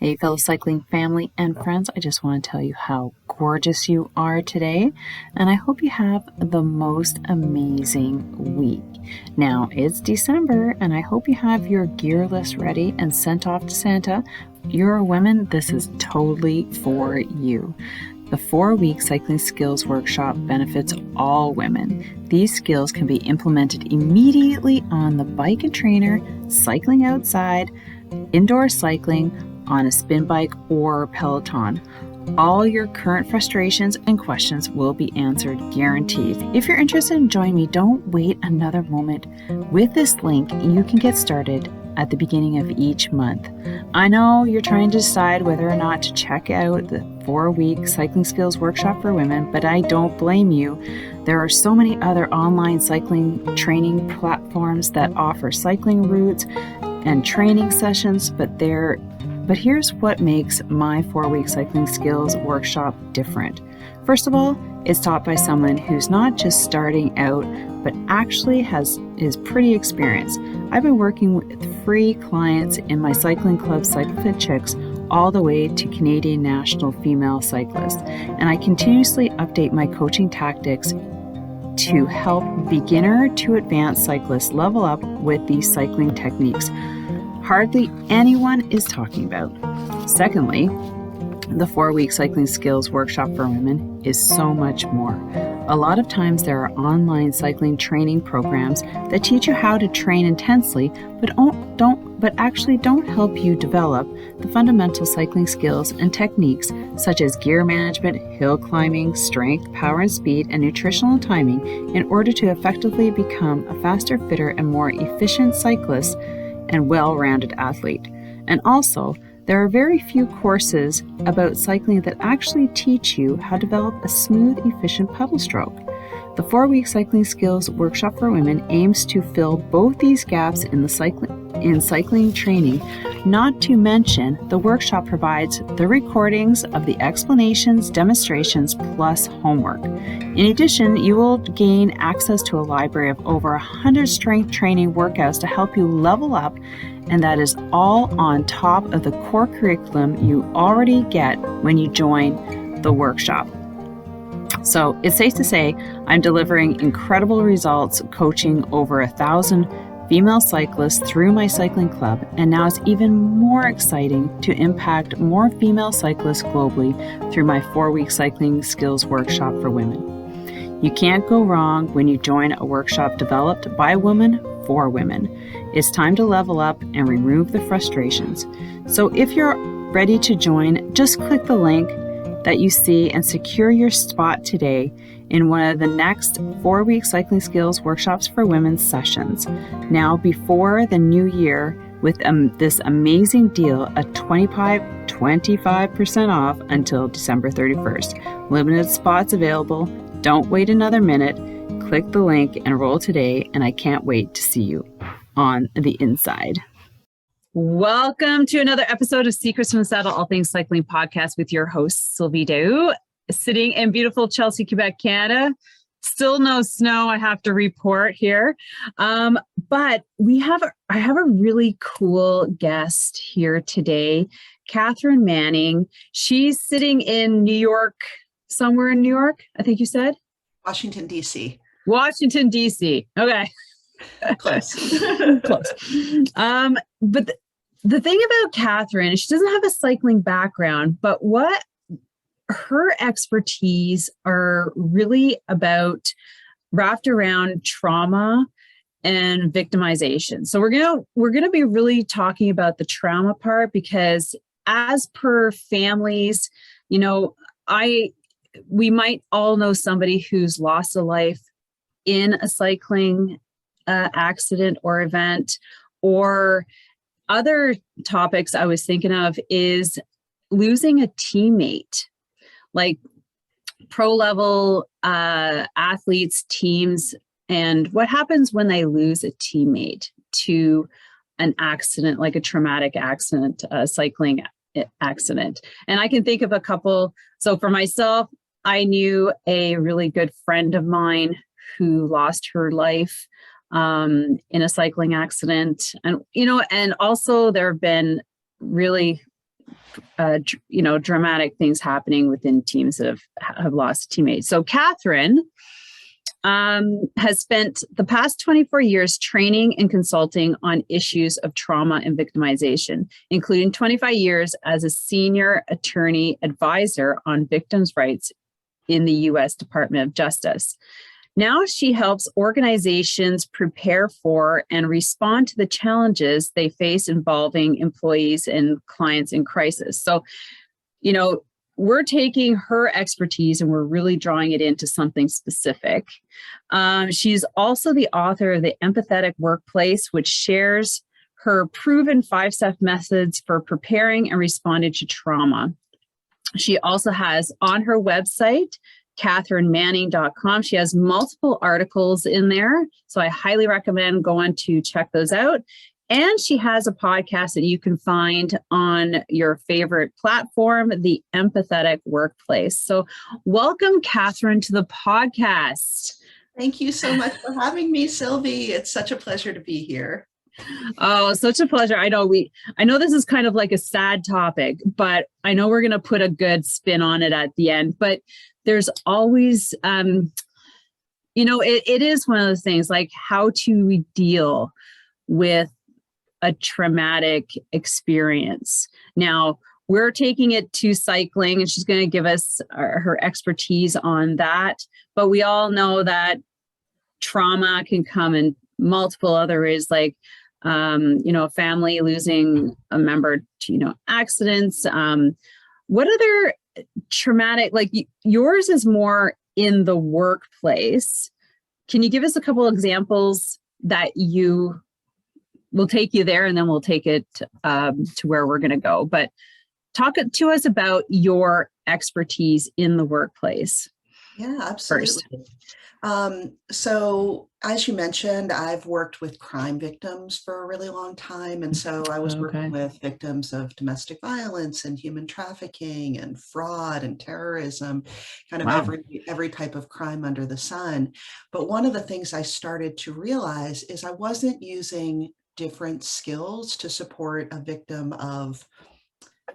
Hey, fellow cycling family and friends, I just want to tell you how gorgeous you are today, and I hope you have the most amazing week. Now, it's December, and I hope you have your gear list ready and sent off to Santa. You're a woman, this is totally for you. The 4-week cycling skills workshop benefits all women. These skills can be implemented immediately on the bike and trainer, cycling outside, indoor cycling, on a spin bike or Peloton. All your current frustrations and questions will be answered, guaranteed. If you're interested in joining me, don't wait another moment. With this link, you can get started at the beginning of each month. I know you're trying to decide whether or not to check out the 4-week cycling skills workshop for women, but I don't blame you. There are so many other online cycling training platforms that offer cycling routes and training sessions, but here's what makes my 4-week cycling skills workshop different. First of all, it's taught by someone who's not just starting out, but actually is pretty experienced. I've been working with free clients in my cycling club, Cycle Fit Chicks, all the way to Canadian national female cyclists. And I continuously update my coaching tactics to help beginner to advanced cyclists level up with these cycling techniques hardly anyone is talking about. Secondly, the 4-week cycling skills workshop for women is so much more. A lot of times there are online cycling training programs that teach you how to train intensely, but actually don't help you develop the fundamental cycling skills and techniques such as gear management, hill climbing, strength, power and speed, and nutritional timing in order to effectively become a faster, fitter, and more efficient cyclist and well-rounded athlete. And also, there are very few courses about cycling that actually teach you how to develop a smooth, efficient pedal stroke. The 4-week cycling skills workshop for women aims to fill both these gaps in cycling training. Not to mention, the workshop provides the recordings of the explanations, demonstrations, plus homework. In addition, you will gain access to a library of over 100 strength training workouts to help you level up, and that is all on top of the core curriculum you already get when you join the workshop. So it's safe to say I'm delivering incredible results coaching over 1,000 female cyclists through my cycling club, and now it's even more exciting to impact more female cyclists globally through my 4-week cycling skills workshop for women. You can't go wrong when you join a workshop developed by a woman for women. It's time to level up and remove the frustrations. So if you're ready to join, just click the link that you see and secure your spot today in one of the next 4-week cycling skills workshops for women sessions. Now, before the new year, with this amazing deal, a 25% off until December 31st. Limited spots available. Don't wait another minute. Click the link and roll today, and I can't wait to see you on the inside. Welcome to another episode of Secrets from the Saddle, All Things Cycling Podcast with your host, Sylvie, sitting in beautiful Chelsea, Quebec, Canada. Still no snow, I have to report here. But I have a really cool guest here today, Katharine Manning. She's sitting in New York, somewhere in New York, I think you said? Washington, D.C. Washington, D.C. Okay. Close. Close. But the thing about Katharine, she doesn't have a cycling background, but what her expertise are really about wrapped around trauma and victimization. So we're gonna be really talking about the trauma part, because as per families, we might all know somebody who's lost a life in a cycling accident or event. Or other topics I was thinking of is losing a teammate, like pro level athletes, teams, and what happens when they lose a teammate to an accident, like a traumatic accident, a cycling accident. And I can think of a couple. So for myself, I knew a really good friend of mine who lost her life in a cycling accident. And also there have been really dramatic things happening within teams that have lost teammates. So Katharine has spent the past 24 years training and consulting on issues of trauma and victimization, including 25 years as a senior attorney advisor on victims' rights in the U.S. Department of Justice. Now she helps organizations prepare for and respond to the challenges they face involving employees and clients in crisis. So, we're taking her expertise and we're really drawing it into something specific. She's also the author of the Empathetic Workplace, which shares her proven 5-step methods for preparing and responding to trauma. She also has on her website, KatharineManning.com. She has multiple articles in there, so I highly recommend going to check those out. And she has a podcast that you can find on your favorite platform, the Empathetic Workplace. So welcome, Katharine, to the podcast. Thank you so much for having me, Sylvie. It's such a pleasure to be here. Oh, such a pleasure. I know this is kind of like a sad topic, but I know we're going to put a good spin on it at the end. But there's always, it is one of those things, like, how do we deal with a traumatic experience? Now, we're taking it to cycling, and she's going to give us her expertise on that. But we all know that trauma can come in multiple other ways, like, a family losing a member to, accidents. What other traumatic, like yours is more in the workplace. Can you give us a couple examples that we'll take you there, and then we'll take it to where we're going to go. But talk to us about your expertise in the workplace. Yeah, absolutely. So as you mentioned, I've worked with crime victims for a really long time. And so I was working with victims of domestic violence and human trafficking and fraud and terrorism, kind of every type of crime under the sun. But one of the things I started to realize is I wasn't using different skills to support a victim of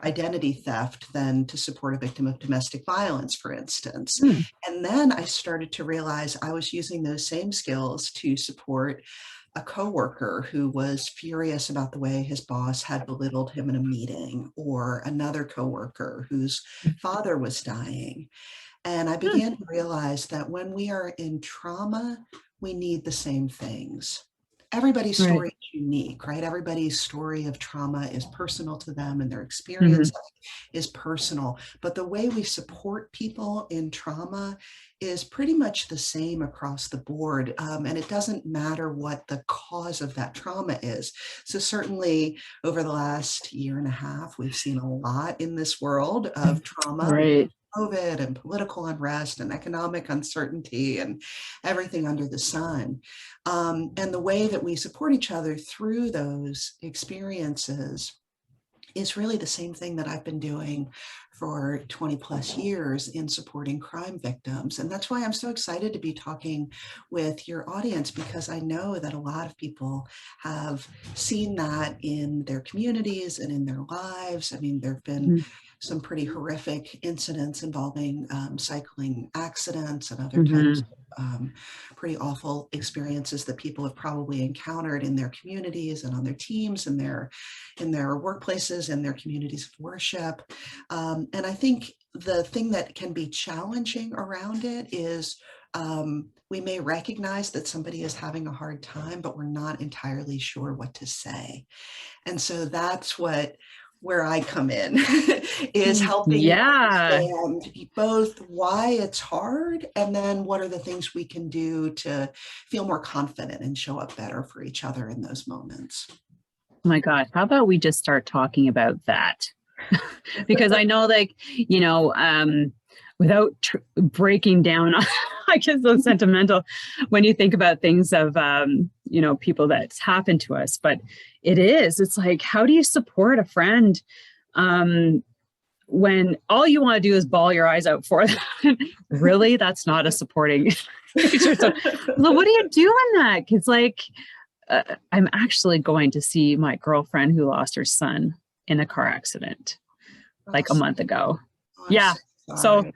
identity theft than to support a victim of domestic violence, for instance. And then I started to realize I was using those same skills to support a coworker who was furious about the way his boss had belittled him in a meeting, or another coworker whose father was dying. And I began to realize that when we are in trauma, we need the same things. Everybody's story is unique, right? Everybody's story of trauma is personal to them, and their experience is personal. But the way we support people in trauma is pretty much the same across the board. And it doesn't matter what the cause of that trauma is. So certainly over the last year and a half, we've seen a lot in this world of trauma. COVID and political unrest and economic uncertainty and everything under the sun. And the way that we support each other through those experiences is really the same thing that I've been doing for 20 plus years in supporting crime victims. And that's why I'm so excited to be talking with your audience, because I know that a lot of people have seen that in their communities and in their lives. I mean, there have been some pretty horrific incidents involving cycling accidents and other types of pretty awful experiences that people have probably encountered in their communities and on their teams and in their workplaces and their communities of worship. And I think the thing that can be challenging around it is we may recognize that somebody is having a hard time, but we're not entirely sure what to say. And so that's where I come in, is helping you understand both why it's hard, and then what are the things we can do to feel more confident and show up better for each other in those moments. Oh my God, how about we just start talking about that? Because I know, without breaking down, I guess so sentimental when you think about things of, people that's happened to us, but it's like, how do you support a friend when all you want to do is bawl your eyes out for them? Really? That's not a supporting feature. So, what do you do in that? Because I'm actually going to see my girlfriend who lost her son in a car accident. like a month ago. Oh, I'm Yeah. so So sorry.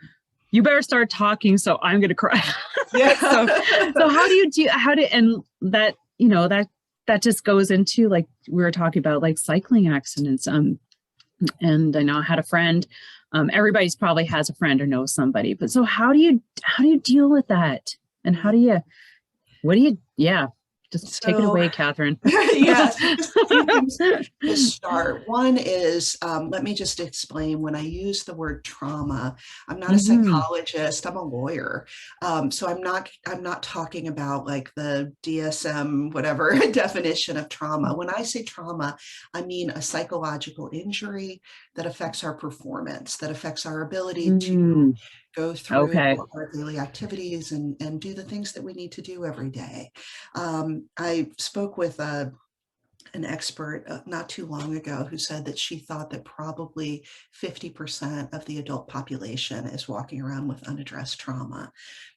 you better start talking. So I'm going to cry. Yeah. So and that, that just goes into, like we were talking about, like cycling accidents. And I know I had a friend, everybody's probably has a friend or knows somebody, but so how do you deal with that? And yeah, just take it So, away, Katharine. yeah, so just a few things to start. One is, let me just explain, when I use the word trauma, I'm not a Mm-hmm. psychologist, I'm a lawyer. So I'm not talking about like the DSM, whatever definition of trauma. When I say trauma, I mean a psychological injury that affects our performance, that affects our ability to go through Okay. our daily activities and do the things that we need to do every day. I spoke with an expert not too long ago who said that she thought that probably 50% of the adult population is walking around with unaddressed trauma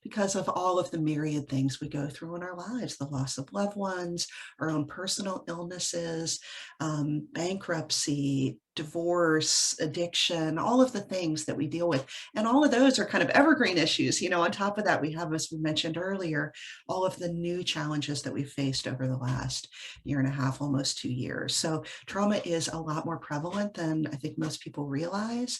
because of all of the myriad things we go through in our lives, the loss of loved ones, our own personal illnesses, bankruptcy, divorce, addiction, all of the things that we deal with. And all of those are kind of evergreen issues. On top of that, we have, as we mentioned earlier, all of the new challenges that we've faced over the last year and a half, almost 2 years. So trauma is a lot more prevalent than I think most people realize.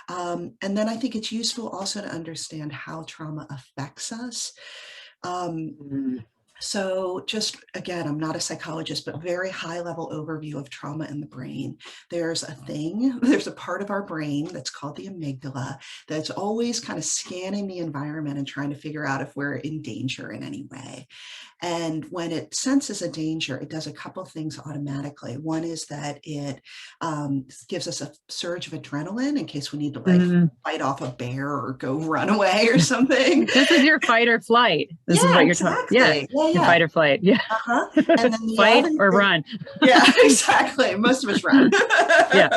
And then I think it's useful also to understand how trauma affects us. So just again, I'm not a psychologist, but very high level overview of trauma in the brain. There's a part of our brain that's called the amygdala that's always kind of scanning the environment and trying to figure out if we're in danger in any way. And when it senses a danger, it does a couple of things automatically. One is that it gives us a surge of adrenaline in case we need to fight off a bear or go run away or something. This is your fight or flight. This is Yeah, what you're talking. Yeah. Yeah. Fight or flight. Yeah. Uh-huh. And then the fight other or thing, run. yeah, exactly. Most of us run. Yeah.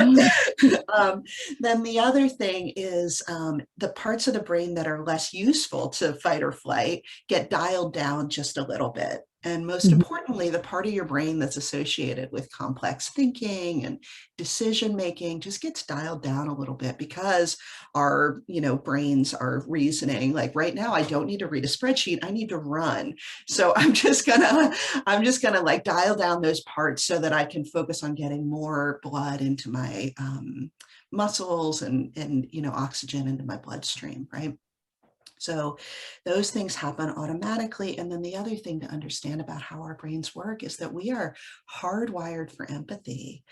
Then the other thing is the parts of the brain that are less useful to fight or flight get dialed down just a little bit. And most importantly, the part of your brain that's associated with complex thinking and decision making just gets dialed down a little bit because our, brains are reasoning like, right now, I don't need to read a spreadsheet. I need to run. So I'm just gonna like dial down those parts so that I can focus on getting more blood into my muscles and oxygen into my bloodstream, right? So those things happen automatically. And then the other thing to understand about how our brains work is that we are hardwired for empathy.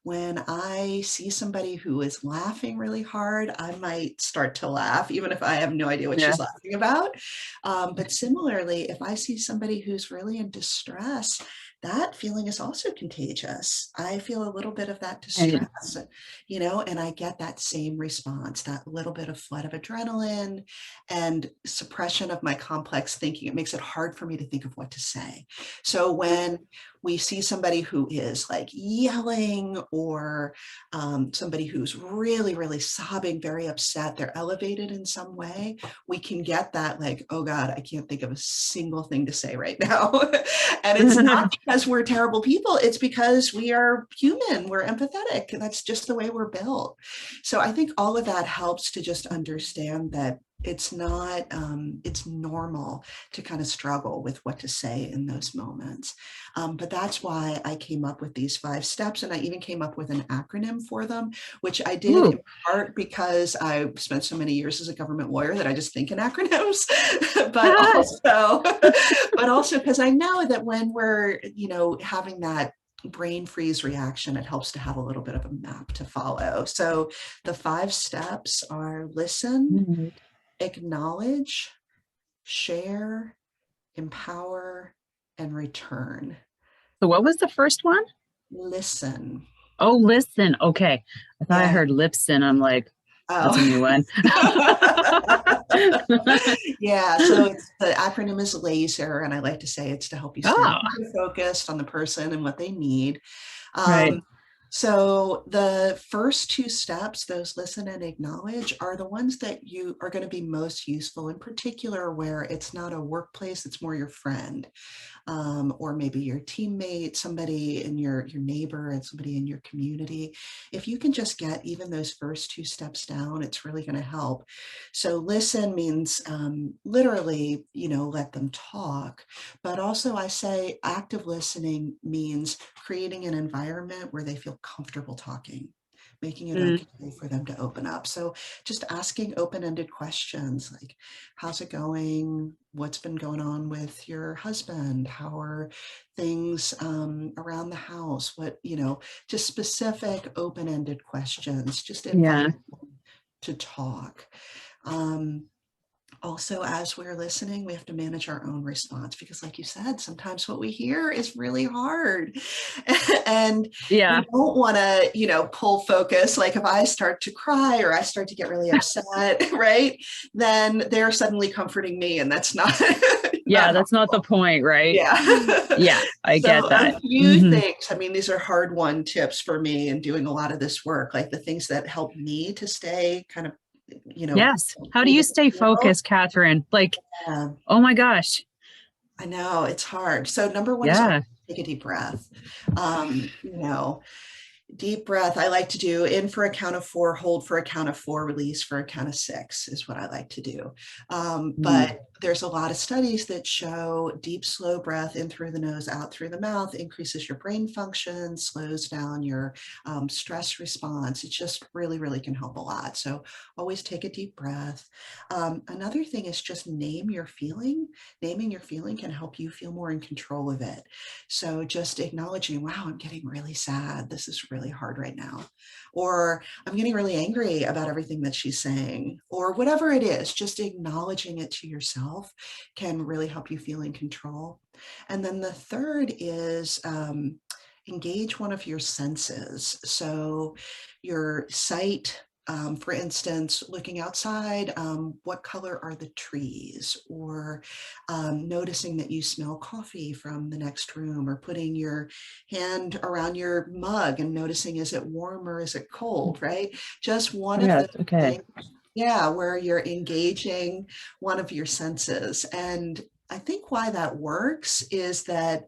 When I see somebody who is laughing really hard, I might start to laugh, even if I have no idea what she's laughing about. But similarly, if I see somebody who's really in distress, that feeling is also contagious. I feel a little bit of that distress, and I get that same response, that little bit of flood of adrenaline and suppression of my complex thinking. It makes it hard for me to think of what to say. So when we see somebody who is like yelling or somebody who's really, really sobbing, very upset, they're elevated in some way, we can get that like, oh God, I can't think of a single thing to say right now. And it's not because we're terrible people. It's because we are human. We're empathetic. That's just the way we're built. So I think all of that helps to just understand that it's not, it's normal to kind of struggle with what to say in those moments. But that's why I came up with these 5 steps. And I even came up with an acronym for them, which I did in part because I spent so many years as a government lawyer that I just think in acronyms, but also because I know that when we're, having that brain freeze reaction, it helps to have a little bit of a map to follow. So the 5 steps are listen, acknowledge, share, empower, and return. So what was the first one? Listen. Oh, listen. Okay. I thought I Yeah. heard lipsin. I'm like, that's a new one. Yeah. So the acronym is LASER, and I like to say it's to help you stay focused on the person and what they need. Right. So the first two steps, those listen and acknowledge, are the ones that you are going to be most useful, in particular where it's not a workplace, it's more your friend. Or maybe your teammate, somebody in your neighbor, and somebody in your community. If you can just get even those first two steps down, it's really going to help. So listen means literally, let them talk. But also I say active listening means creating an environment where they feel comfortable talking, making it okay for them to open up. So just asking open-ended questions like, how's it going? What's been going on with your husband? How are things around the house? Just specific open-ended questions, just invite them to talk. Also, as we're listening, we have to manage our own response because, like you said, sometimes what we hear is really hard. And we don't want to, pull focus. Like if I start to cry or I start to get really upset, right, then they're suddenly comforting me. And that's not, that's not the point, right? Yeah. I get that. A few things, I mean, these are hard won tips for me in doing a lot of this work, like the things that help me to stay kind of, yes. How do you stay focused, Katharine? Like, oh my gosh. I know it's hard. So number one is take a deep breath. Deep breath. I like to do in for a count of 4, hold for a count of 4, release for a count of 6 is what I like to do. But there's a lot of studies that show deep, slow breath in through the nose, out through the mouth, increases your brain function, slows down your stress response. It just really, really can help a lot. So always take a deep breath. Another thing is just name your feeling. Naming your feeling can help you feel more in control of it. So just acknowledging, wow, I'm getting really sad. This is really hard right now. Or I'm getting really angry about everything that she's saying, or whatever it is, just acknowledging it to yourself can really help you feel in control. And then the third is engage one of your senses. So your sight, for instance, looking outside, what color are the trees? Or noticing that you smell coffee from the next room, or putting your hand around your mug and noticing, is it warm or is it cold, right? Just one of the things, where you're engaging one of your senses. And I think why that works is that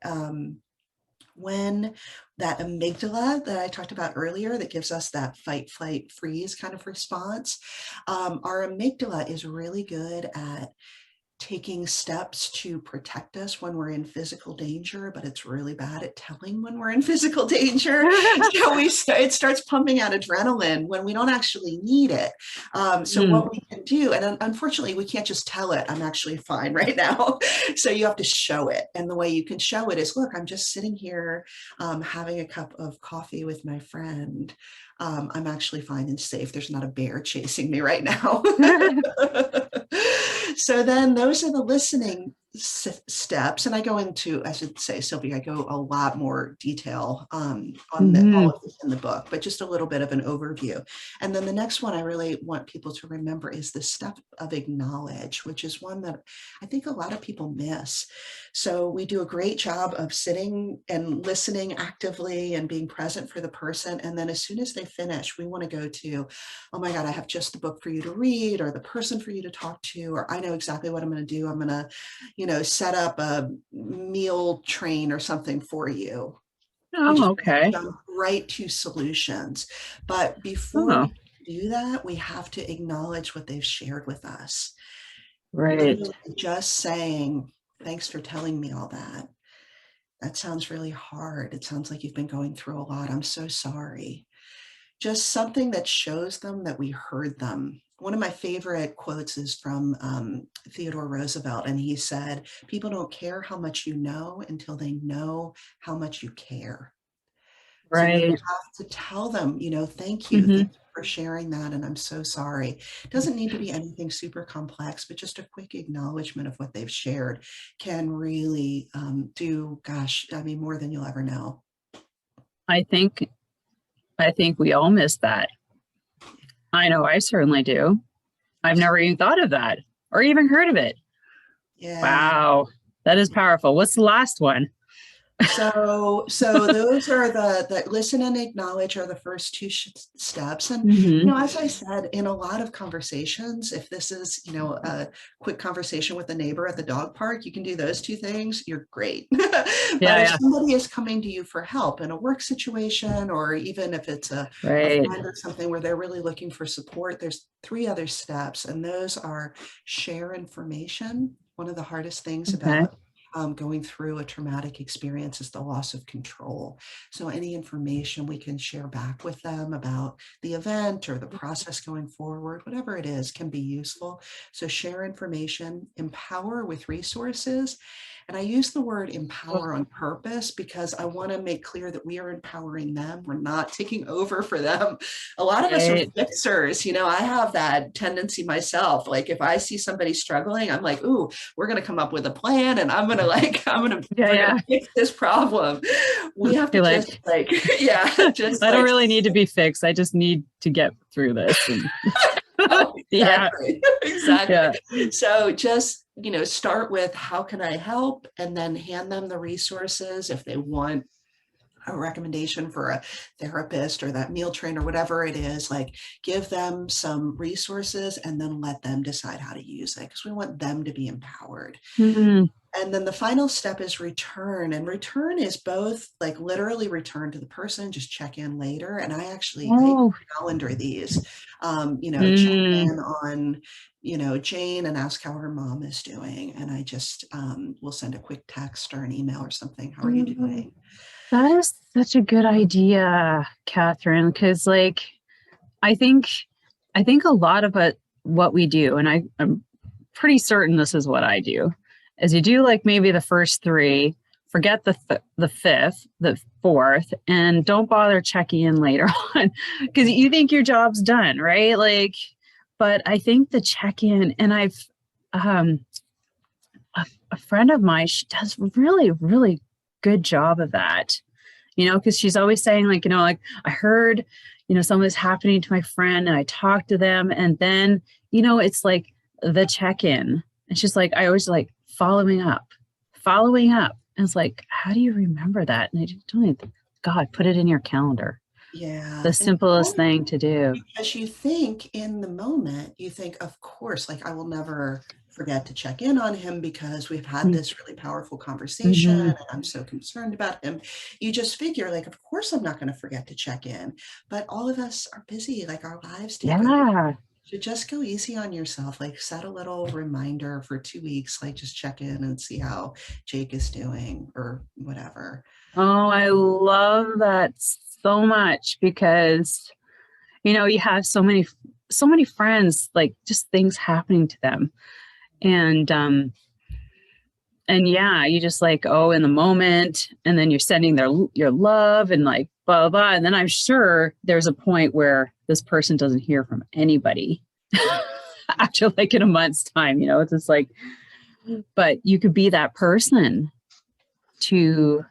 when that amygdala that I talked about earlier, that gives us that fight, flight, freeze kind of response, our amygdala is really good at taking steps to protect us when we're in physical danger, but it's really bad at telling when we're in physical danger. So it starts pumping out adrenaline when we don't actually need it. So what we can do, and unfortunately we can't just tell it, I'm actually fine right now. So you have to show it. And the way you can show it is, look, I'm just sitting here having a cup of coffee with my friend. I'm actually fine and safe. There's not a bear chasing me right now. So then those are the listening steps. And I go into, I should say, Sylvie, I go a lot more detail on all of this in the book, but just a little bit of an overview. And then the next one I really want people to remember is the step of acknowledge, which is one that I think a lot of people miss. So we do a great job of sitting and listening actively and being present for the person. And then as soon as they finish, we want to go to, oh my God, I have just the book for you to read, or the person for you to talk to, or I know exactly what I'm going to do. I'm going to, set up a meal train or something for you. Oh, okay. Jump right to solutions. But before we do that, we have to acknowledge what they've shared with us. Right. Literally just saying, thanks for telling me all that. That sounds really hard. It sounds like you've been going through a lot. I'm so sorry. Just something that shows them that we heard them. One of my favorite quotes is from Theodore Roosevelt, and he said, people don't care how much you know until they know how much you care. So you have to tell them, thank you. Thank you for sharing that. And I'm so sorry. It doesn't need to be anything super complex, but just a quick acknowledgement of what they've shared can really do, more than you'll ever know. I think we all miss that. I know I certainly do. I've never even thought of that or even heard of it. Yeah. Wow. That is powerful. What's the last one? So those are the listen and acknowledge are the first two steps. And, as I said, in a lot of conversations, if this is, a quick conversation with a neighbor at the dog park, you can do those two things. You're great. But if somebody is coming to you for help in a work situation, or even if it's a friend or something where they're really looking for support, there's three other steps. And those are share information. One of the hardest things about going through a traumatic experience is the loss of control. So any information we can share back with them about the event or the process going forward, whatever it is, can be useful. So share information, empower with resources. And I use the word empower on purpose because I want to make clear that we are empowering them. We're not taking over for them. A lot of us are fixers. I have that tendency myself. Like if I see somebody struggling, I'm like, ooh, we're going to come up with a plan and I'm going to fix this problem. We have to just I don't really need to be fixed. I just need to get through this. Exactly. Yeah. So just, start with how can I help, and then hand them the resources if they want a recommendation for a therapist or that meal train or whatever it is. Like give them some resources and then let them decide how to use it, because we want them to be empowered. And then the final step is return. And return is both like literally return to the person, just check in later. And I actually I calendar these, check in on, Jane and ask how her mom is doing. And I just will send a quick text or an email or something. How are you doing? That is such a good idea, Catherine, because I think a lot of what we do, and I'm pretty certain this is what I do, is you do maybe the first three, forget the fifth, the fourth, and don't bother checking in later on because you think your job's done, right? But I think the check-in, and I've a friend of mine, she does really, really good job of that, because she's always saying I heard, something is happening to my friend and I talked to them, and then, it's the check-in. And she's I always following up. And it's how do you remember that? And I don't even, God, put it in your calendar. Yeah. The simplest thing to do. Because you think in the moment, you think, of course, I will never forget to check in on him because we've had this really powerful conversation and I'm so concerned about him. You just figure of course I'm not going to forget to check in, but all of us are busy, our lives take over. So just go easy on yourself, set a little reminder for 2 weeks, just check in and see how Jake is doing or whatever. Oh, I love that so much because, you have so many friends, just things happening to them. And yeah, you just in the moment, and then you're sending your love and blah, blah, blah. And then I'm sure there's a point where this person doesn't hear from anybody after in a month's time, it's just but you could be that person to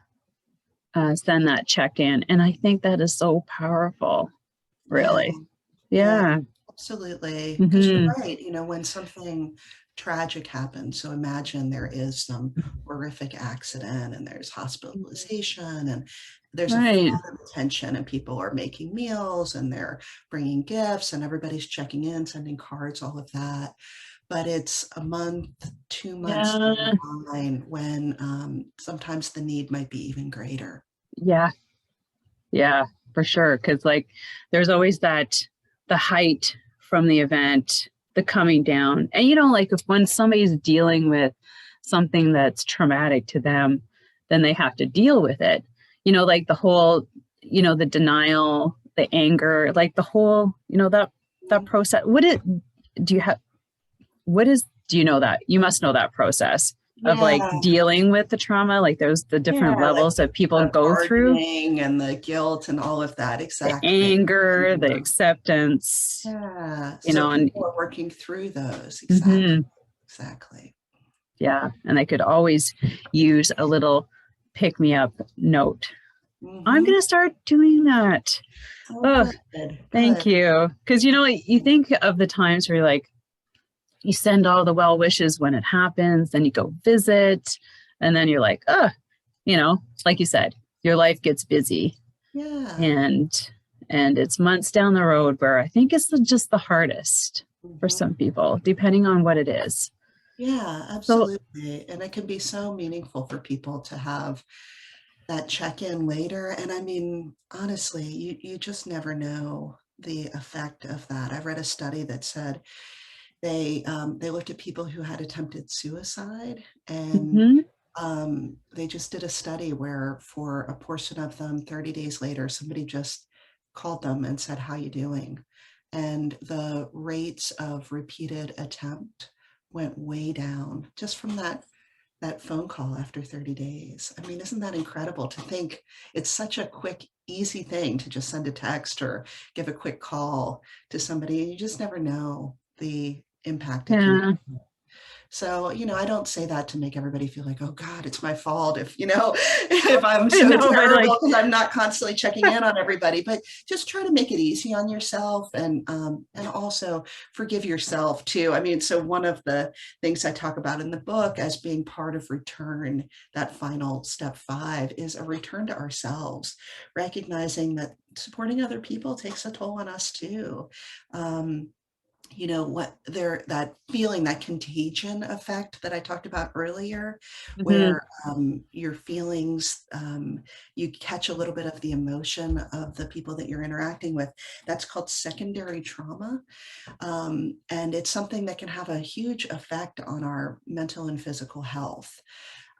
send that check-in. And I think that is so powerful, really. Yeah. Absolutely. Because you're right. When something tragic happens, so imagine there is some horrific accident and there's hospitalization and there's a lot of attention and people are making meals and they're bringing gifts and everybody's checking in, sending cards, all of that. But it's a month, 2 months down the line when sometimes the need might be even greater. Yeah, for sure. Because there's always the height from the event, the coming down. And, if when somebody's dealing with something that's traumatic to them, then they have to deal with it. The whole, the denial, the anger, the whole, that process. Do you know that? You must know that process of dealing with the trauma, there's the different levels that people go through, and the guilt and all of that. Exactly. The anger, the acceptance. Yeah. And people are working through those. Exactly. Yeah. And I could always use a little pick me up note. I'm going to start doing that. Thank you. Because, you think of the times where you're you send all the well wishes when it happens, then you go visit, and then you're like you said, your life gets busy. Yeah. And it's months down the road where I think it's just the hardest for some people, depending on what it is. Yeah, absolutely. And it can be so meaningful for people to have that check-in later. And I mean, honestly, you just never know the effect of that. I read a study that said they looked at people who had attempted suicide, and they just did a study where for a portion of them, 30 days later, somebody just called them and said, "How you doing?" And the rates of repeated attempt went way down just from that phone call after 30 days. I mean, isn't that incredible to think it's such a quick, easy thing to just send a text or give a quick call to somebody. You just never know the impact it can have. So, I don't say that to make everybody feel like, oh God, it's my fault if, if I'm so terrible because I'm not constantly checking in on everybody, but just try to make it easy on yourself and also forgive yourself too. I mean, so one of the things I talk about in the book as being part of return, that final step 5 is a return to ourselves, recognizing that supporting other people takes a toll on us too. That feeling, that contagion effect that I talked about earlier, where your feelings, you catch a little bit of the emotion of the people that you're interacting with. That's called secondary trauma. And it's something that can have a huge effect on our mental and physical health.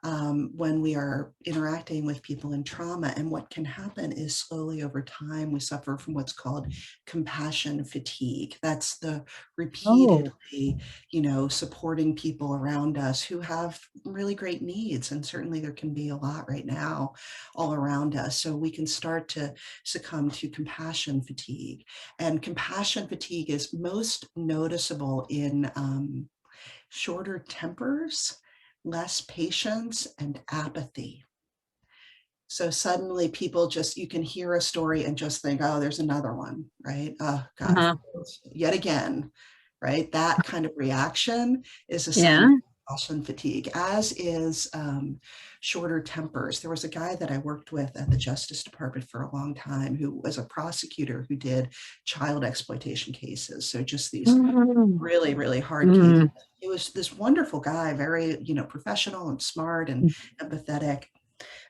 When we are interacting with people in trauma. And what can happen is slowly over time, we suffer from what's called compassion fatigue. That's the repeatedly, supporting people around us who have really great needs. And certainly there can be a lot right now all around us. So we can start to succumb to compassion fatigue. And compassion fatigue is most noticeable in shorter tempers, less patience, and apathy. So suddenly people you can hear a story and just think, oh, there's another one, right? Oh, God, yet again, right? That kind of reaction is a sign of compassion fatigue, as is shorter tempers. There was a guy that I worked with at the Justice Department for a long time who was a prosecutor who did child exploitation cases. So just these really, really hard cases. He was this wonderful guy, very, professional and smart and empathetic.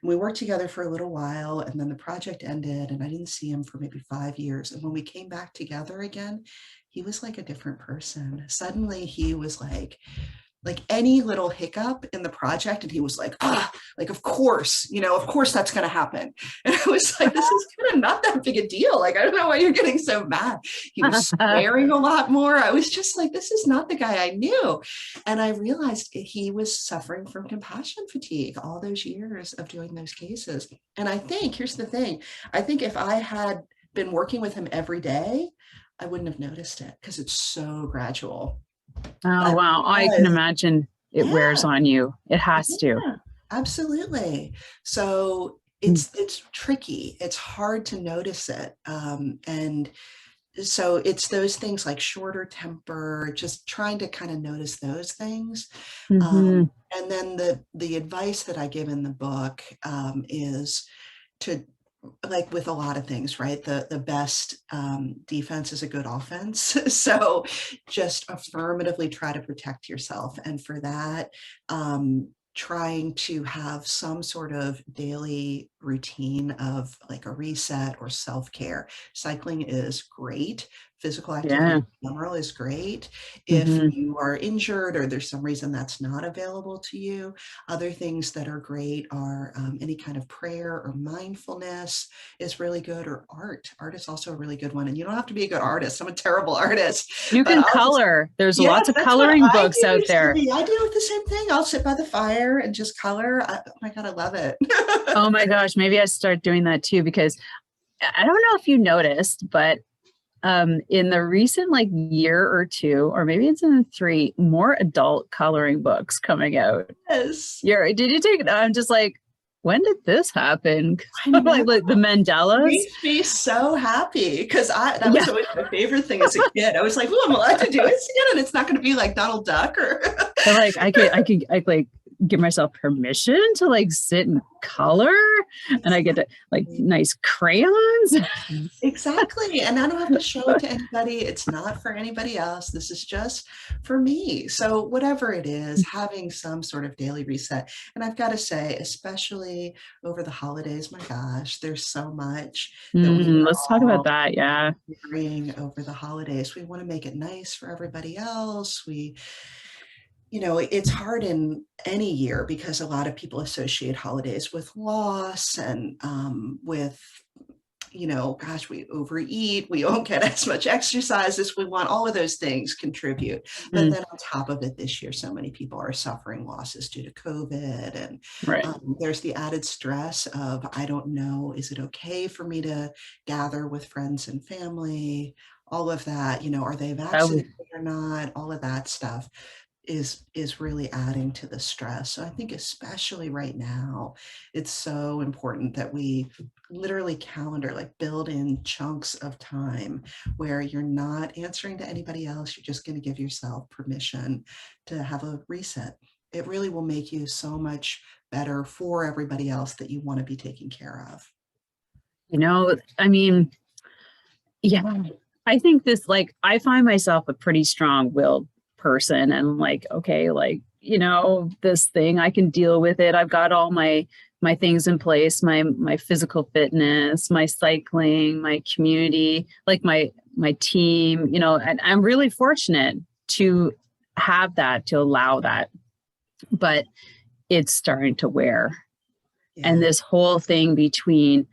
And we worked together for a little while, and then the project ended, and I didn't see him for maybe 5 years. And when we came back together again, he was like a different person. Suddenly he was like any little hiccup in the project, and he was like, of course, of course that's going to happen. And I was like, this is kind of not that big a deal. Like, I don't know why you're getting so mad. He was swearing a lot more. I was just like, this is not the guy I knew. And I realized he was suffering from compassion fatigue all those years of doing those cases. And I think, here's the thing, I think if I had been working with him every day, I wouldn't have noticed it because it's so gradual. Oh, wow. I can imagine it wears on you. It has to. Absolutely. So it's tricky. It's hard to notice it. And so it's those things like shorter temper, just trying to kind of notice those things. And then the advice that I give in the book is to, like with a lot of things, right? The best defense is a good offense. So just affirmatively try to protect yourself. And for that, trying to have some sort of daily routine of like a reset or self-care. Cycling is great. Physical activity in general is great. If you are injured or there's some reason that's not available to you, other things that are great are any kind of prayer or mindfulness is really good, or art. Art is also a really good one. And you don't have to be a good artist. I'm a terrible artist. You can color. There's lots of coloring books out there. I do the same thing. I'll sit by the fire and just color. Oh my God, I love it. Oh my gosh, maybe I start doing that too, because I don't know if you noticed, but in the recent year or two, or maybe it's in 3, more adult coloring books coming out. Yes. Did you take it? I'm just like, when did this happen? like the Mandalas. It makes me so happy because that was always my favorite thing as a kid. I was like, "Oh, I'm allowed to do it again, and it's not going to be like Donald Duck or." I could give myself permission to like sit and color, and I get to like nice crayons. Exactly. And I don't have to show it to anybody. It's not for anybody else. This is just for me. So whatever it is, having some sort of daily reset. And I've got to say, especially over the holidays, my gosh, there's so much that we are Let's talk about all that. Yeah. carrying over the holidays. We want to make it nice for everybody else. It's hard in any year because a lot of people associate holidays with loss and with gosh, we overeat, we don't get as much exercise as we want. All of those things contribute. But then on top of it, this year, so many people are suffering losses due to COVID. And Right. There's the added stress of, I don't know, is it okay for me to gather with friends and family? All of that, are they vaccinated or not? All of that stuff is really adding to the stress. So I think especially right now, it's so important that we literally like build in chunks of time where you're not answering to anybody else. You're just going to give yourself permission to have a reset. It really will make you so much better for everybody else that you want to be taking care of. I mean, yeah, I think this, like, I find myself a pretty strong-willed person, and like, okay, like, this thing, I can deal with it. I've got all my things in place, my physical fitness, my cycling, my community, like my team, and I'm really fortunate to have that, to allow that. But it's starting to wear. Yeah. And this whole thing between,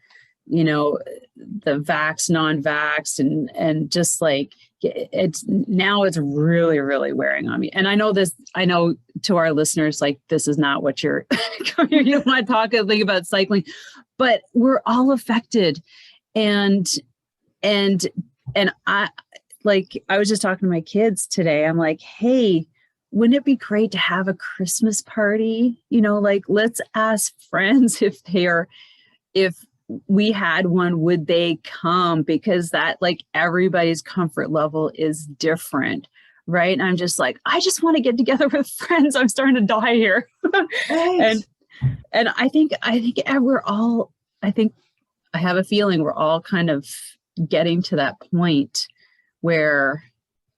the vax, non-vax, and just like, it's really, really wearing on me. And I know to our listeners, like, this is not what you're you want to talk about cycling, but we're all affected. And I was just talking to my kids today. I'm like, hey, wouldn't it be great to have a Christmas party? Like, let's ask friends if we had one, would they come? Because that, like, everybody's comfort level is different, right? And I'm just like, I just want to get together with friends. I'm starting to die here. Right. And I think we're all, I have a feeling we're all kind of getting to that point where,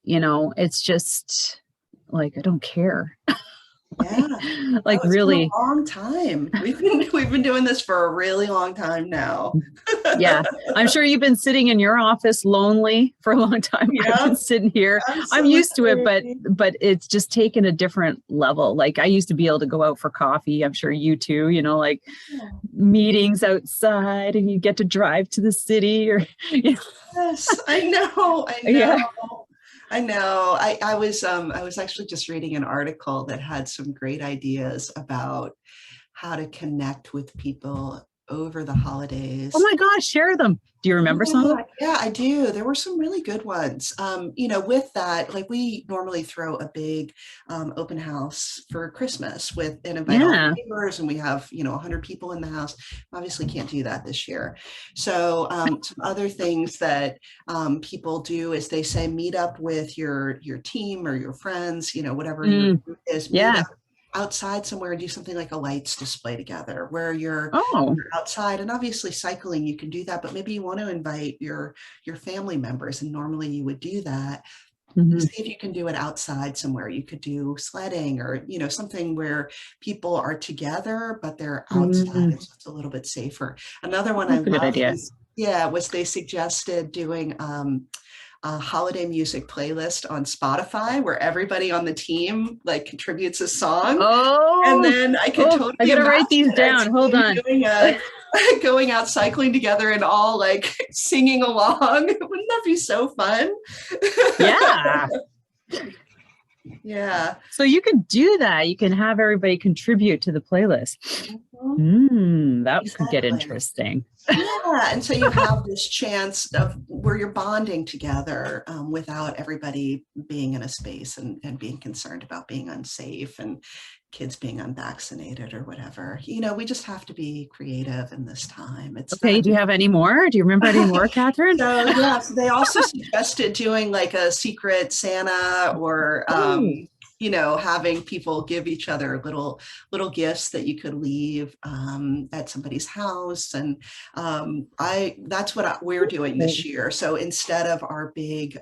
it's just like, I don't care. Yeah. Like, really a long time. We've been doing this for a really long time now. Yeah. I'm sure you've been sitting in your office lonely for a long time. Yep. I've been sitting here. Absolutely. I'm used to it, but it's just taken a different level. Like, I used to be able to go out for coffee. I'm sure you too, like meetings outside, and you get to drive to the city or Yes, I know. Yeah. I know. I was actually just reading an article that had some great ideas about how to connect with people over the holidays. Oh my gosh, share them. Do you remember some of them? Yeah, I do. There were some really good ones. With that, like, we normally throw a big open house for Christmas and invite all the neighbors, and we have 100 people in the house. Obviously can't do that this year. So some other things that people do is they say meet up with your team or your friends, whatever your group is. Meet up outside somewhere and do something like a lights display together where you're outside. And obviously cycling, you can do that, but maybe you want to invite your family members, and normally you would do that. See if you can do it outside somewhere. You could do sledding or something where people are together but they're outside. It's just a little bit safer. Another one I love was they suggested doing a holiday music playlist on Spotify where everybody on the team like contributes a song. And then I could totally I gotta write these down. Hold on. Going out cycling together and all like singing along. Wouldn't that be so fun? Yeah. Yeah. So you can do that. You can have everybody contribute to the playlist. That could get interesting. Yeah. And so you have this chance of where you're bonding together without everybody being in a space and being concerned about being unsafe and kids being unvaccinated or whatever. We just have to be creative in this time. Do you have any more? Do you remember any more, Katharine? So they also suggested doing like a secret Santa or having people give each other little gifts that you could leave at somebody's house. And that's what we're doing this year. So instead of our big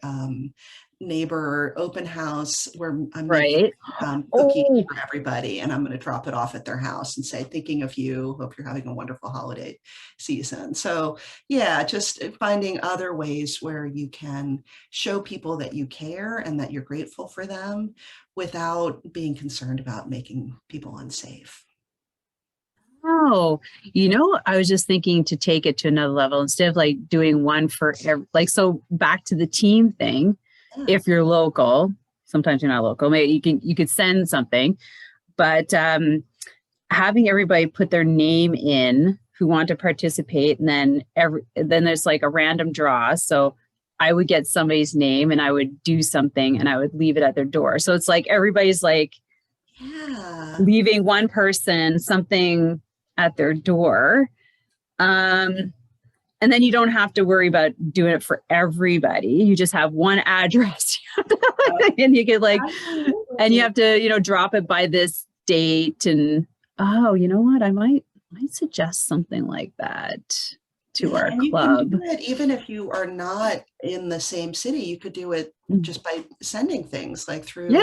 neighbor open house, I'm making cookies for everybody, and I'm going to drop it off at their house and say, thinking of you, hope you're having a wonderful holiday season. So yeah, just finding other ways where you can show people that you care and that you're grateful for them without being concerned about making people unsafe. Oh, I was just thinking to take it to another level instead of like doing one for so back to the team thing. Yeah. If you're local, sometimes you're not local, maybe you could send something, but having everybody put their name in who want to participate, and then there's like a random draw. So I would get somebody's name and I would do something and I would leave it at their door. So it's like everybody's like leaving one person something at their door. And then you don't have to worry about doing it for everybody. You just have one address and you could and you have to, drop it by this date. And you know what? I might suggest something like that to our club. You can do it even if you are not in the same city. You could do it just by sending things like through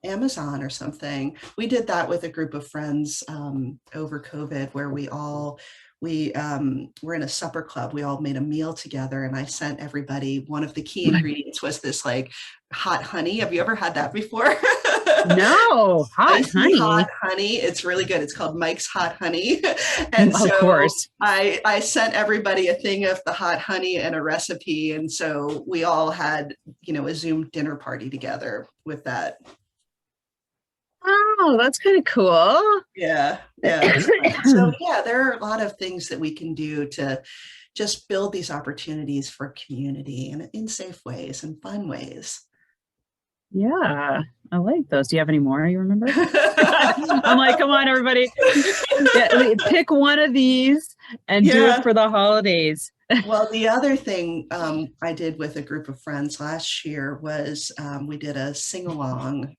Amazon or something. We did that with a group of friends over COVID, where we were in a supper club. We all made a meal together, and I sent everybody, one of the key ingredients was this like hot honey. Have you ever had that before? No, hot honey. It's really good. It's called Mike's Hot Honey. And so of course, I sent everybody a thing of the hot honey and a recipe. And so we all had, a Zoom dinner party together with that. Oh, that's kind of cool. Yeah. So yeah, there are a lot of things that we can do to just build these opportunities for community and in safe ways and fun ways. Yeah, I like those. Do you have any more you remember? I'm like, come on, everybody. Pick one of these and do it for the holidays. Well, the other thing I did with a group of friends last year was we did a sing-along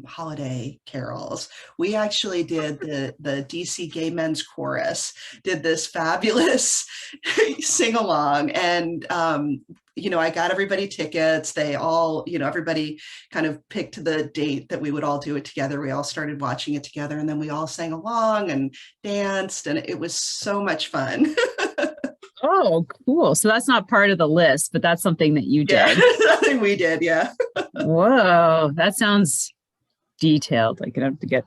holiday carols. We actually did the DC Gay Men's Chorus, did this fabulous sing-along, and I got everybody tickets. They all, everybody kind of picked the date that we would all do it together. We all started watching it together, and then we all sang along and danced, and it was so much fun. Oh, cool. So that's not part of the list, but that's something that you did. Yeah, something we did, yeah. Whoa, that sounds detailed. I could have to get...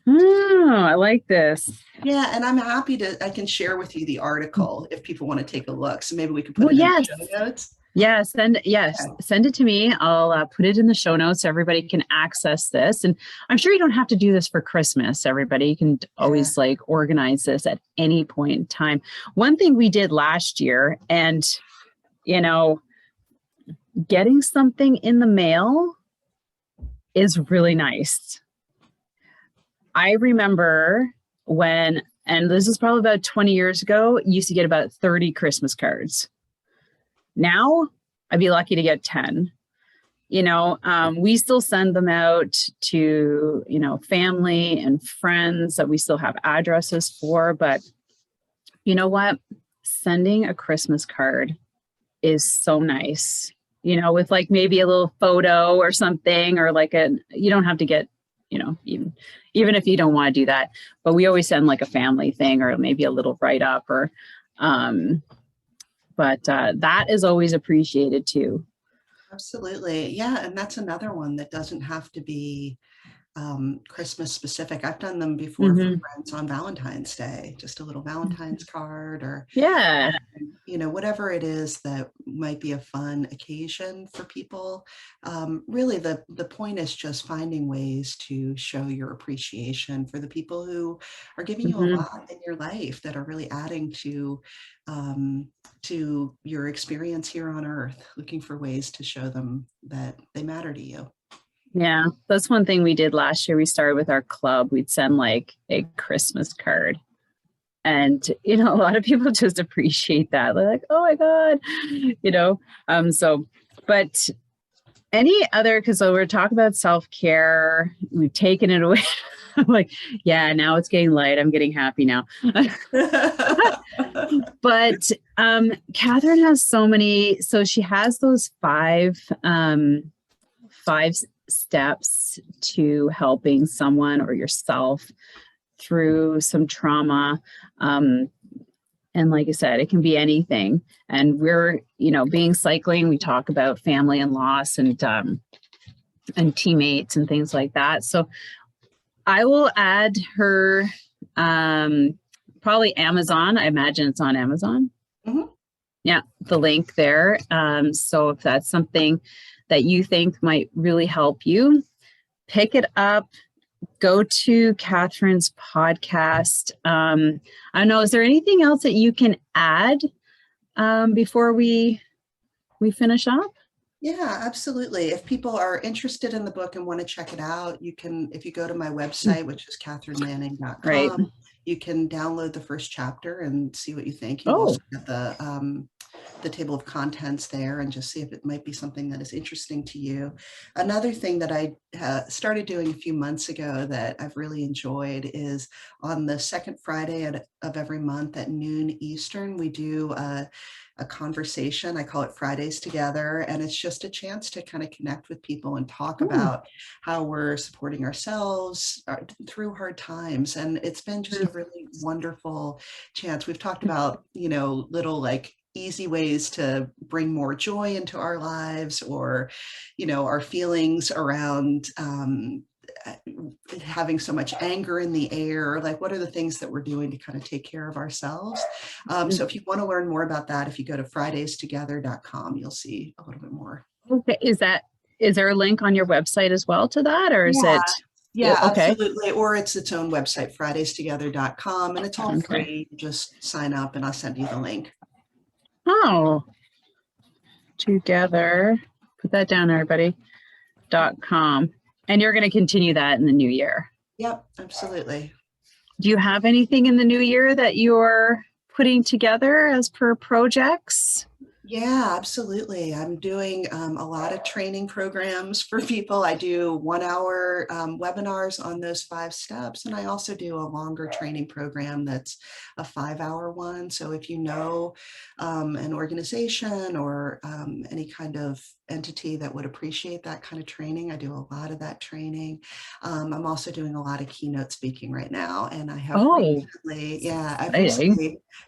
Oh, I like this. Yeah, and I'm happy I can share with you the article if people want to take a look. So maybe we could put it in the show notes. Yeah, send it to me. I'll put it in the show notes so everybody can access this. And I'm sure you don't have to do this for Christmas. Everybody can always organize this at any point in time. One thing we did last year, and getting something in the mail is really nice. I remember when, and this is probably about 20 years ago, you used to get about 30 Christmas cards. Now, I'd be lucky to get 10. We still send them out to, family and friends that we still have addresses for. But you know what? Sending a Christmas card is so nice, with like maybe a little photo or something, or you don't have to get, even if you don't want to do that. But we always send like a family thing or maybe a little write-up or... But that is always appreciated too. Absolutely. Yeah. And that's another one that doesn't have to be Christmas specific. I've done them before for friends on Valentine's Day, just a little Valentine's card or, whatever it is that might be a fun occasion for people. Really, the point is just finding ways to show your appreciation for the people who are giving you a lot in your life, that are really adding to your experience here on Earth, looking for ways to show them that they matter to you. Yeah, that's one thing we did last year. We started with our club. We'd send like a Christmas card. And, a lot of people just appreciate that. They're like, oh my God, but any other, because we're talking about self-care, we've taken it away. I'm like, yeah, now it's getting light. I'm getting happy now. But Katharine has so many, so she has those five steps to helping someone or yourself through some trauma. And like I said, it can be anything. And we're, being cycling, we talk about family and loss and teammates and things like that. So I will add her, probably Amazon. I imagine it's on Amazon. Mm-hmm. Yeah, the link there. So if that's something that you think might really help you, pick it up. Go to Katharine's podcast. I don't know, is there anything else that you can add before we finish up? Yeah, absolutely. If people are interested in the book and want to check it out, you can, if you go to my website, which is katharinemanning.com, right, you can download the first chapter and see what you think. You also get the table of contents there and just see if it might be something that is interesting to you. Another thing that I started doing a few months ago that I've really enjoyed is on the second Friday of every month at noon Eastern, we do a conversation. I call it Fridays Together, and it's just a chance to kind of connect with people and talk about how we're supporting ourselves through hard times. And it's been just a really wonderful chance. We've talked about, little like easy ways to bring more joy into our lives, or, our feelings around having so much anger in the air. Like, what are the things that we're doing to kind of take care of ourselves? So if you want to learn more about that, if you go to fridaystogether.com, you'll see a little bit more. Okay. Is there a link on your website as well to that, or is it? Yeah, okay. Absolutely. Or it's its own website, fridaystogether.com, and it's all free. Just sign up and I'll send you the link. Oh, together. Put that down, everybody. .com. And you're going to continue that in the new year. Yep, absolutely. Do you have anything in the new year that you're putting together as per projects? Yeah, absolutely. I'm doing a lot of training programs for people. I do 1 hour webinars on those 5 steps. And I also do a longer training program that's a 5-hour one. So if you know an organization or any kind of entity that would appreciate that kind of training, I do a lot of that training. I'm also doing a lot of keynote speaking right now. And I have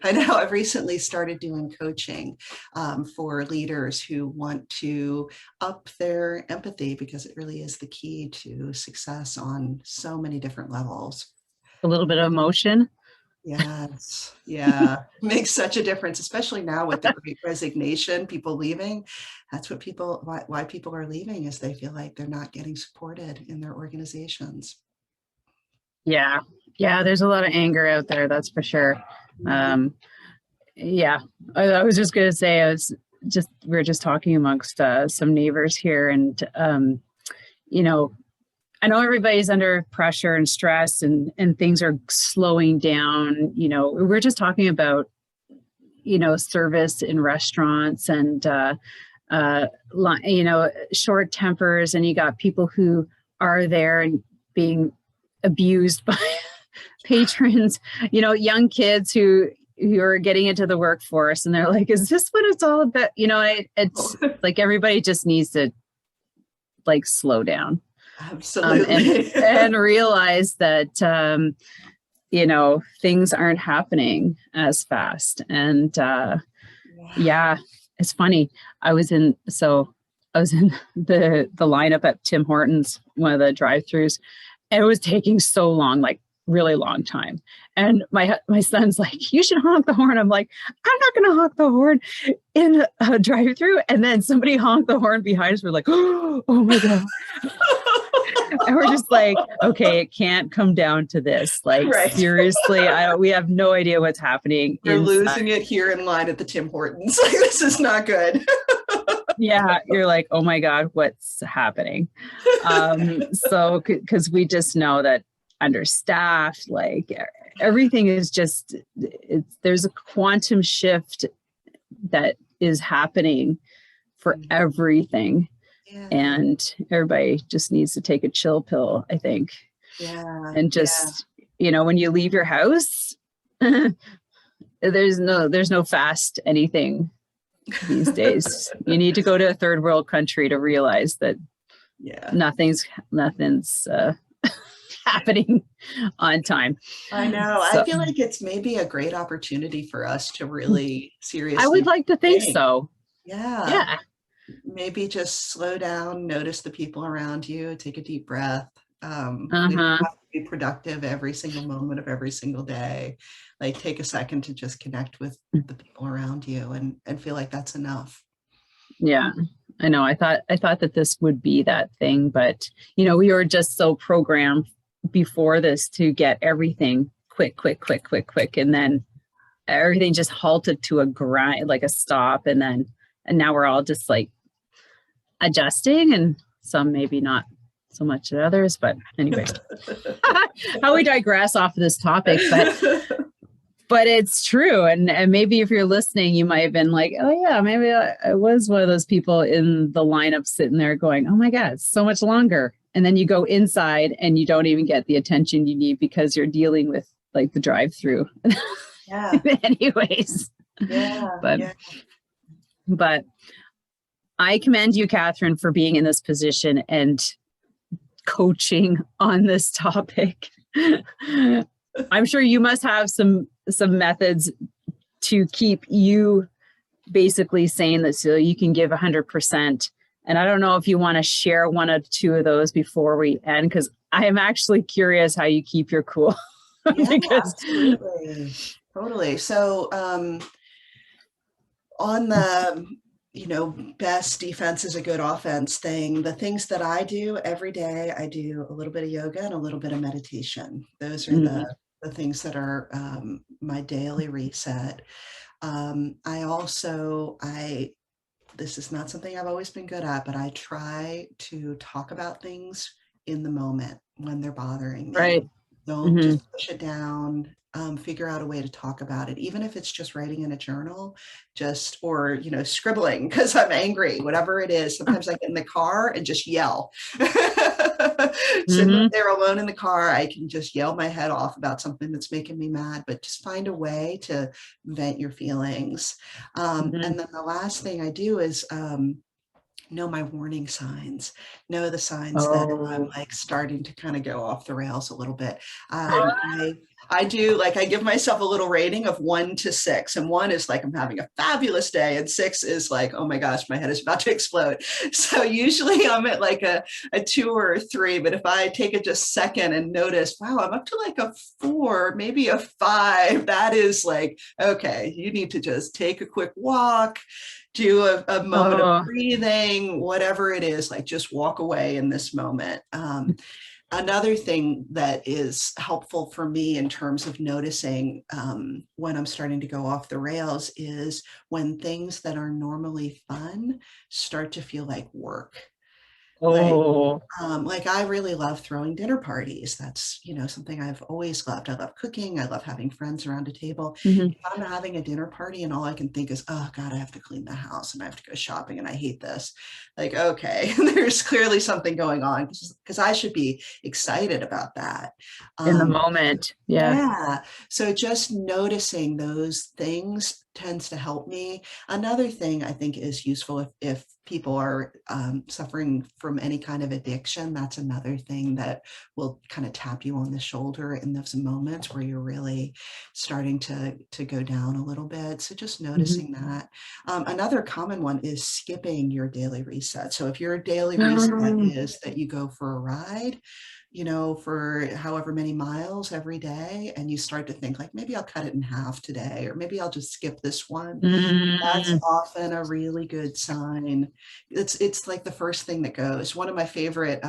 I've recently started doing coaching for leaders who want to up their empathy, because it really is the key to success on so many different levels. A little bit of emotion. Yes. Yeah. Makes such a difference, especially now with the Great Resignation, people leaving. That's what why people are leaving, is they feel like they're not getting supported in their organizations. Yeah. Yeah. There's a lot of anger out there. That's for sure. Yeah. I was just going to say, we were just talking amongst some neighbors here, and, I know everybody's under pressure and stress, and things are slowing down. We're just talking about, service in restaurants and, short tempers, and you got people who are there and being abused by patrons, young kids who are getting into the workforce, and they're like, is this what it's all about? It's like everybody just needs to like slow down. Absolutely. And realize that, things aren't happening as fast. And it's funny. I was in the lineup at Tim Hortons, one of the drive-thrus, and it was taking so long, like really long time. And my son's like, you should honk the horn. I'm like, I'm not going to honk the horn in a drive-thru. And then somebody honked the horn behind us. We're like, oh my God. And we're just like, okay, it can't come down to this. Like, seriously, we have no idea what's happening. We're losing it here in line at the Tim Hortons. This is not good. Yeah, you're like, oh my God, what's happening? So, because we just know that understaffed, like everything is just, there's a quantum shift that is happening for everything. Yeah. And everybody just needs to take a chill pill, I think. Yeah. And just, when you leave your house, there's no fast anything these days. You need to go to a third world country to realize that nothing's happening on time. I know. So, I feel like it's maybe a great opportunity for us to really seriously. I would like to think so. Yeah. Maybe just slow down, notice the people around you, take a deep breath. You don't have to be productive every single moment of every single day. Like, take a second to just connect with the people around you and feel like that's enough. Yeah, I know. I thought that this would be that thing, but we were just so programmed before this to get everything quick, and then everything just halted to a grind, like a stop, and now we're all just like adjusting, and some maybe not so much as others, but anyway, how we digress off of this topic, but it's true. And maybe if you're listening, you might have been like, oh yeah, maybe I was one of those people in the lineup sitting there going, oh my God, it's so much longer. And then you go inside and you don't even get the attention you need because you're dealing with like the drive-through. Yeah. Anyways. Yeah. But I commend you, Katharine, for being in this position and coaching on this topic. I'm sure you must have some methods to keep you basically saying that so you can give 100%. And I don't know if you want to share one or two of those before we end, because I am actually curious how you keep your cool. Yeah, absolutely. Totally. So on the best defense is a good offense thing, the things that I do every day, I do a little bit of yoga and a little bit of meditation. Those are the things that are my daily reset. This is not something I've always been good at, but I try to talk about things in the moment when they're bothering me. Right. Don't just push it down. Figure out a way to talk about it, even if it's just writing in a journal, or scribbling because I'm angry, whatever it is. Sometimes I get in the car and just yell. Sitting there alone in the car, I can just yell my head off about something that's making me mad, but just find a way to vent your feelings. And then the last thing I do is know my warning signs, know the signs that I'm like starting to kind of go off the rails a little bit. I do, like, I give myself a little rating of 1 to 6, and 1 is like I'm having a fabulous day, and 6 is like, oh my gosh, my head is about to explode. So usually I'm at like a 2 or a 3, but if I take it just second and notice, wow, I'm up to like a 4, maybe a 5, that is like, okay, you need to just take a quick walk, do a moment of breathing, whatever it is, like just walk away in this moment. Another thing that is helpful for me in terms of noticing when I'm starting to go off the rails is when things that are normally fun start to feel like work. Like I really love throwing dinner parties. That's, something I've always loved. I love cooking. I love having friends around a table. If I'm having a dinner party and all I can think is, oh God, I have to clean the house and I have to go shopping and I hate this. Like, okay, there's clearly something going on because I should be excited about that. In the moment. Yeah. So just noticing those things tends to help me. Another thing I think is useful if people are suffering from any kind of addiction, that's another thing that will kind of tap you on the shoulder in those moments where you're really starting to go down a little bit. So just noticing that. Another common one is skipping your daily reset. So if your daily reset is that you go for a ride, for however many miles every day, and you start to think like, maybe I'll cut it in half today, or maybe I'll just skip this one. That's often a really good sign. It's like the first thing that goes. One of my favorite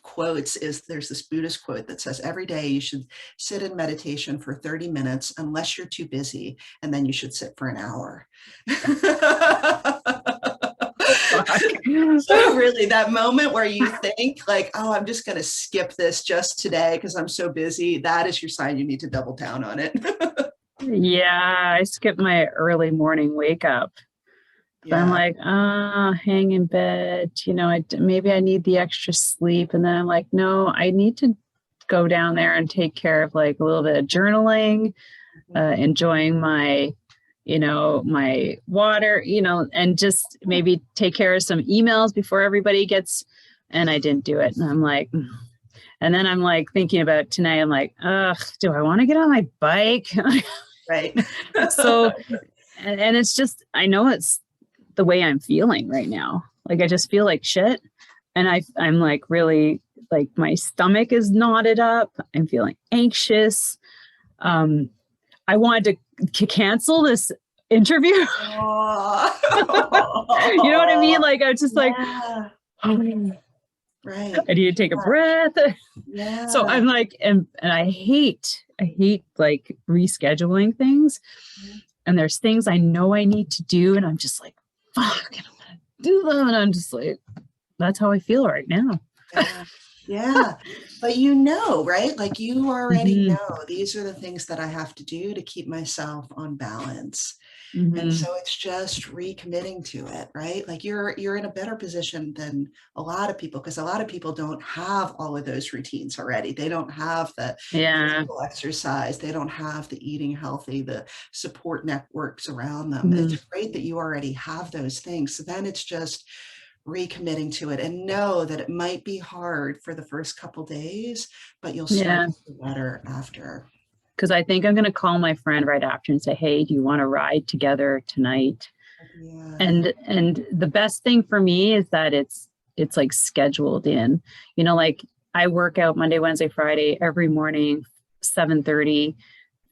quotes is, there's this Buddhist quote that says, every day you should sit in meditation for 30 minutes unless you're too busy, and then you should sit for an hour. So really, that moment where you think like, oh, I'm just going to skip this just today because I'm so busy, that is your sign you need to double down on it. Yeah, I skip my early morning wake up. But I'm like, hang in bed, maybe I need the extra sleep. And then I'm like, no, I need to go down there and take care of like a little bit of journaling, enjoying my, my water, and just maybe take care of some emails before everybody gets, and I didn't do it. And I'm like, and then I'm like thinking about tonight, I'm like, ugh, do I want to get on my bike? Right. So, and it's just, I know it's the way I'm feeling right now. Like, I just feel like shit. And I'm like, really, like, my stomach is knotted up. I'm feeling anxious. I wanted to cancel this interview. You know what I mean? Like, I was just like, right. I need to take a breath. Yeah. So I'm like, and I hate like rescheduling things. And there's things I know I need to do. And I'm just like, fuck, I'm gonna do them. And I'm just like, that's how I feel right now. Yeah. But right? Like, you already know these are the things that I have to do to keep myself on balance. And so it's just recommitting to it, right? Like, you're in a better position than a lot of people, because a lot of people don't have all of those routines already. They don't have the physical exercise. They don't have the eating healthy, the support networks around them. It's great that you already have those things. So then it's just recommitting to it, and know that it might be hard for the first couple days, but you'll start to feel better after. Because I think I'm going to call my friend right after and say, hey, do you want to ride together tonight? Yeah. And the best thing for me is that it's like scheduled in, like, I work out Monday, Wednesday, Friday, every morning, 7:30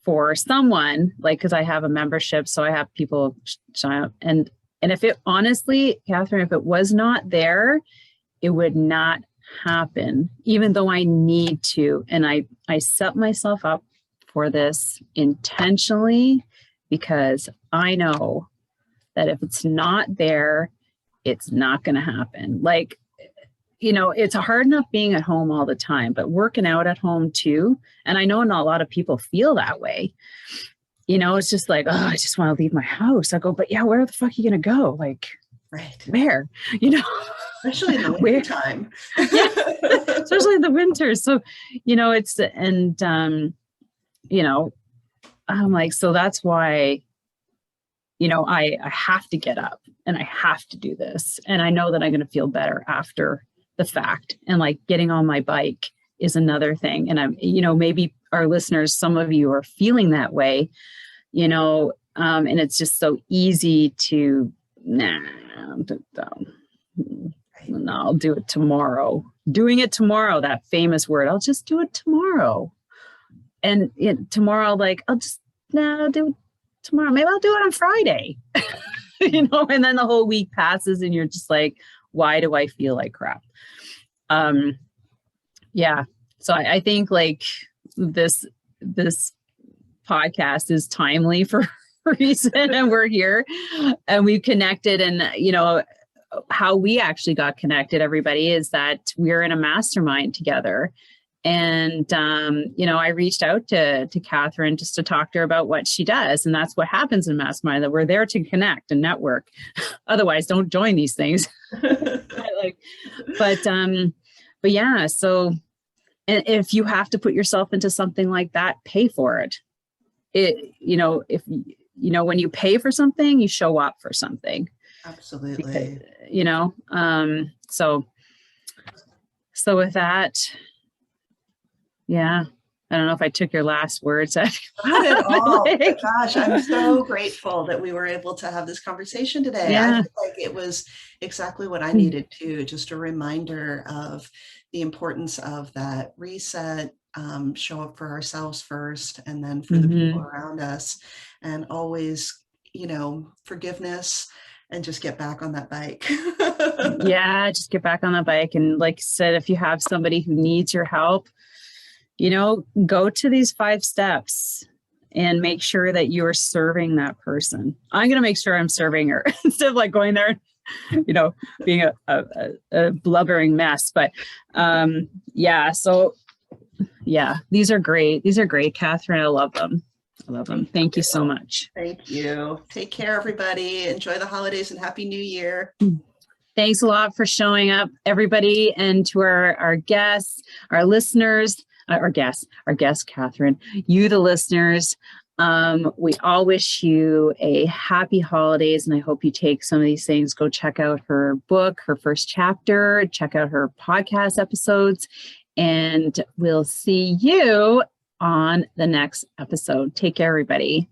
for someone, like, because I have a membership. So I have people sign up. And if it, honestly, Catherine, if it was not there, it would not happen, even though I need to. And I set myself up for this intentionally, because I know that if it's not there, it's not going to happen. Like, it's hard enough being at home all the time, but working out at home too. And I know not a lot of people feel that way. It's just like, oh, I just want to leave my house. I go, but yeah, where the fuck are you going to go? Like, right. Where, especially in the winter time. Yeah, especially in the winter. So, it's, and, I'm like, so that's why, I have to get up and I have to do this. And I know that I'm going to feel better after the fact. And like, getting on my bike is another thing. And I'm, maybe our listeners, some of you are feeling that way, and it's just so easy to, I'll do it tomorrow. Doing it tomorrow, that famous word, I'll just do it tomorrow. And tomorrow, like, I'll do it tomorrow. Maybe I'll do it on Friday, and then the whole week passes and you're just like, why do I feel like crap? Yeah. So I think like this podcast is timely for a reason, and we're here and we've connected. And, how we actually got connected, everybody, is that we're in a mastermind together. And, I reached out to Catharine just to talk to her about what she does. And that's what happens in mastermind, that we're there to connect and network. Otherwise, don't join these things. But yeah, so if you have to put yourself into something like that, pay for it. If when you pay for something, you show up for something. Absolutely. Because, so with that, yeah, I don't know if I took your last words. Not at all. Gosh, I'm so grateful that we were able to have this conversation today. Yeah. I feel like it was exactly what I needed too, just a reminder of the importance of that reset, show up for ourselves first, and then for the people around us, and always, forgiveness, and just get back on that bike. Yeah, just get back on the bike. And like I said, if you have somebody who needs your help, go to these 5 steps and make sure that you're serving that person. I'm going to make sure I'm serving her instead of like going there, being a blubbering mess. But yeah, so yeah, these are great. These are great, Catharine. I love them. I love them. Thank you so much. Thank you. Take care, everybody. Enjoy the holidays and Happy New Year. Thanks a lot for showing up, everybody, and to our guests, our listeners, our guests, Katharine, you, the listeners. We all wish you a happy holidays, and I hope you take some of these things. Go check out her book, her first chapter, check out her podcast episodes, and we'll see you on the next episode. Take care, everybody.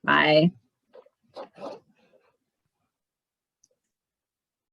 Bye.